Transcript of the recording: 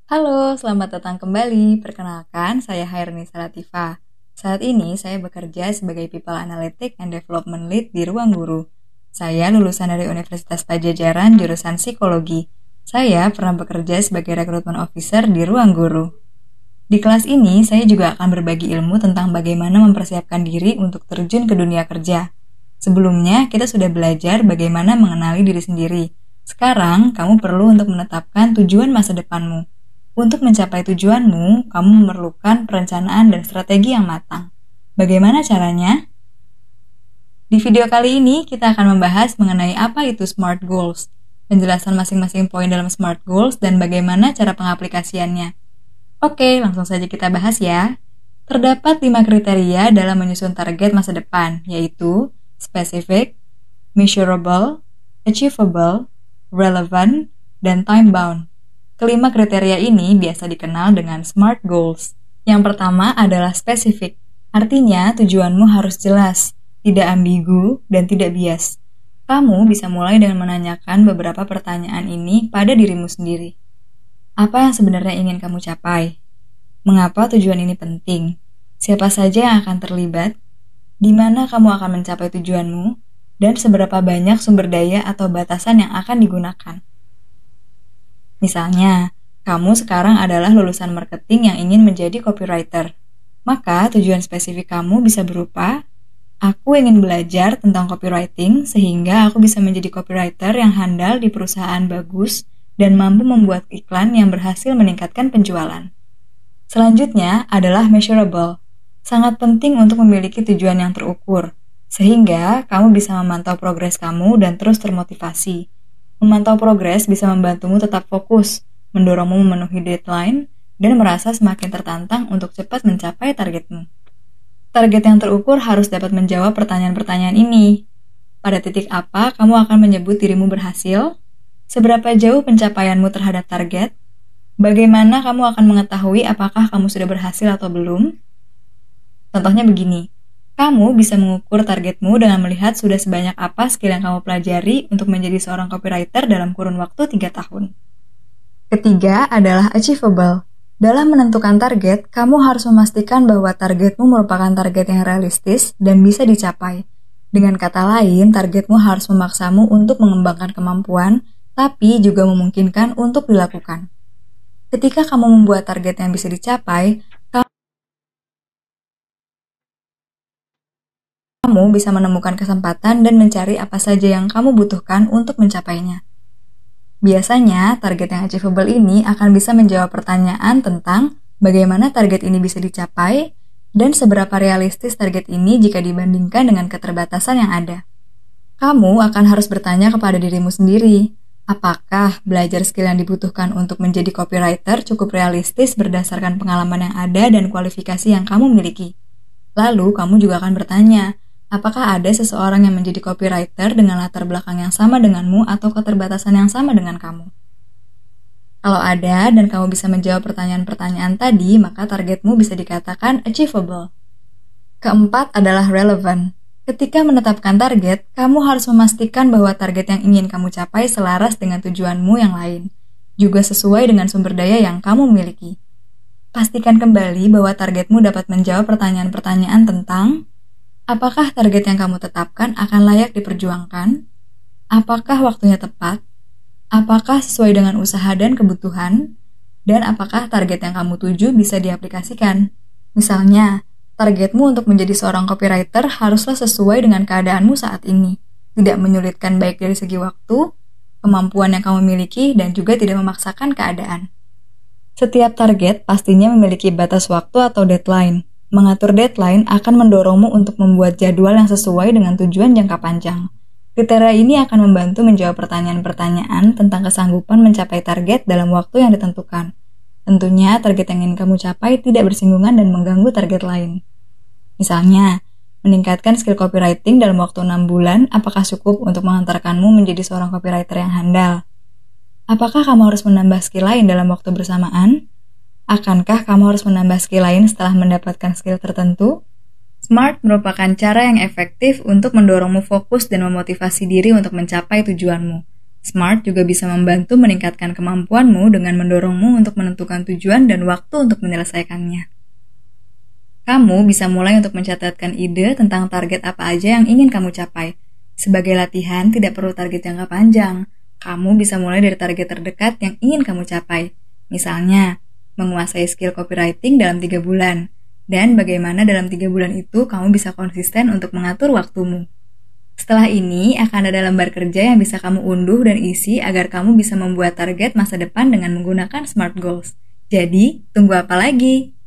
Halo, selamat datang kembali. Perkenalkan, saya Hairnisa Latifa. Saat ini saya bekerja sebagai People Analytics and Development Lead di Ruang Guru. Saya lulusan dari Universitas Padjadjaran jurusan Psikologi. Saya pernah bekerja sebagai Recruitment Officer di Ruang Guru. Di kelas ini, saya juga akan berbagi ilmu tentang bagaimana mempersiapkan diri untuk terjun ke dunia kerja. Sebelumnya, kita sudah belajar bagaimana mengenali diri sendiri. Sekarang, kamu perlu untuk menetapkan tujuan masa depanmu. Untuk mencapai tujuanmu, kamu memerlukan perencanaan dan strategi yang matang. Bagaimana caranya? Di video kali ini, kita akan membahas mengenai apa itu SMART Goals, penjelasan masing-masing poin dalam SMART Goals, dan bagaimana cara pengaplikasiannya. Oke, langsung saja kita bahas ya. Terdapat 5 kriteria dalam menyusun target masa depan, yaitu specific, measurable, achievable, relevant, dan time-bound. Kelima kriteria ini biasa dikenal dengan SMART Goals. Yang pertama adalah spesifik, artinya tujuanmu harus jelas, tidak ambigu, dan tidak bias. Kamu bisa mulai dengan menanyakan beberapa pertanyaan ini pada dirimu sendiri. Apa yang sebenarnya ingin kamu capai? Mengapa tujuan ini penting? Siapa saja yang akan terlibat? Di mana kamu akan mencapai tujuanmu? Dan seberapa banyak sumber daya atau batasan yang akan digunakan? Misalnya, kamu sekarang adalah lulusan marketing yang ingin menjadi copywriter. Maka tujuan spesifik kamu bisa berupa, aku ingin belajar tentang copywriting sehingga aku bisa menjadi copywriter yang handal di perusahaan bagus dan mampu membuat iklan yang berhasil meningkatkan penjualan. Selanjutnya adalah measurable. Sangat penting untuk memiliki tujuan yang terukur, sehingga kamu bisa memantau progres kamu dan terus termotivasi. Memantau progres bisa membantumu tetap fokus, mendorongmu memenuhi deadline, dan merasa semakin tertantang untuk cepat mencapai targetmu. Target yang terukur harus dapat menjawab pertanyaan-pertanyaan ini. Pada titik apa kamu akan menyebut dirimu berhasil? Seberapa jauh pencapaianmu terhadap target? Bagaimana kamu akan mengetahui apakah kamu sudah berhasil atau belum? Contohnya begini. Kamu bisa mengukur targetmu dengan melihat sudah sebanyak apa skill yang kamu pelajari untuk menjadi seorang copywriter dalam kurun waktu 3 tahun. Ketiga adalah achievable. Dalam menentukan target, kamu harus memastikan bahwa targetmu merupakan target yang realistis dan bisa dicapai. Dengan kata lain, targetmu harus memaksamu untuk mengembangkan kemampuan, tapi juga memungkinkan untuk dilakukan. Ketika kamu membuat target yang bisa dicapai, kamu bisa menemukan kesempatan dan mencari apa saja yang kamu butuhkan untuk mencapainya. Biasanya, target yang achievable ini akan bisa menjawab pertanyaan tentang bagaimana target ini bisa dicapai dan seberapa realistis target ini jika dibandingkan dengan keterbatasan yang ada. Kamu akan harus bertanya kepada dirimu sendiri, apakah belajar skill yang dibutuhkan untuk menjadi copywriter cukup realistis berdasarkan pengalaman yang ada dan kualifikasi yang kamu miliki? Lalu, kamu juga akan bertanya, apakah ada seseorang yang menjadi copywriter dengan latar belakang yang sama denganmu atau keterbatasan yang sama dengan kamu? Kalau ada dan kamu bisa menjawab pertanyaan-pertanyaan tadi, maka targetmu bisa dikatakan achievable. Keempat adalah relevant. Ketika menetapkan target, kamu harus memastikan bahwa target yang ingin kamu capai selaras dengan tujuanmu yang lain, juga sesuai dengan sumber daya yang kamu miliki. Pastikan kembali bahwa targetmu dapat menjawab pertanyaan-pertanyaan tentang apakah target yang kamu tetapkan akan layak diperjuangkan? Apakah waktunya tepat? Apakah sesuai dengan usaha dan kebutuhan? Dan apakah target yang kamu tuju bisa diaplikasikan? Misalnya, targetmu untuk menjadi seorang copywriter haruslah sesuai dengan keadaanmu saat ini, tidak menyulitkan baik dari segi waktu, kemampuan yang kamu miliki, dan juga tidak memaksakan keadaan. Setiap target pastinya memiliki batas waktu atau deadline. Mengatur deadline akan mendorongmu untuk membuat jadwal yang sesuai dengan tujuan jangka panjang. Kriteria ini akan membantu menjawab pertanyaan-pertanyaan tentang kesanggupan mencapai target dalam waktu yang ditentukan. Tentunya, target yang ingin kamu capai tidak bersinggungan dan mengganggu target lain. Misalnya, meningkatkan skill copywriting dalam waktu 6 bulan apakah cukup untuk mengantarkanmu menjadi seorang copywriter yang handal? Apakah kamu harus menambah skill lain dalam waktu bersamaan? Akankah kamu harus menambah skill lain setelah mendapatkan skill tertentu? SMART merupakan cara yang efektif untuk mendorongmu fokus dan memotivasi diri untuk mencapai tujuanmu. SMART juga bisa membantu meningkatkan kemampuanmu dengan mendorongmu untuk menentukan tujuan dan waktu untuk menyelesaikannya. Kamu bisa mulai untuk mencatatkan ide tentang target apa aja yang ingin kamu capai. Sebagai latihan, tidak perlu target jangka panjang. Kamu bisa mulai dari target terdekat yang ingin kamu capai. Misalnya, menguasai skill copywriting dalam 3 bulan. Dan bagaimana dalam 3 bulan itu kamu bisa konsisten untuk mengatur waktumu. Setelah ini, akan ada lembar kerja yang bisa kamu unduh dan isi agar kamu bisa membuat target masa depan dengan menggunakan SMART Goals. Jadi, tunggu apa lagi?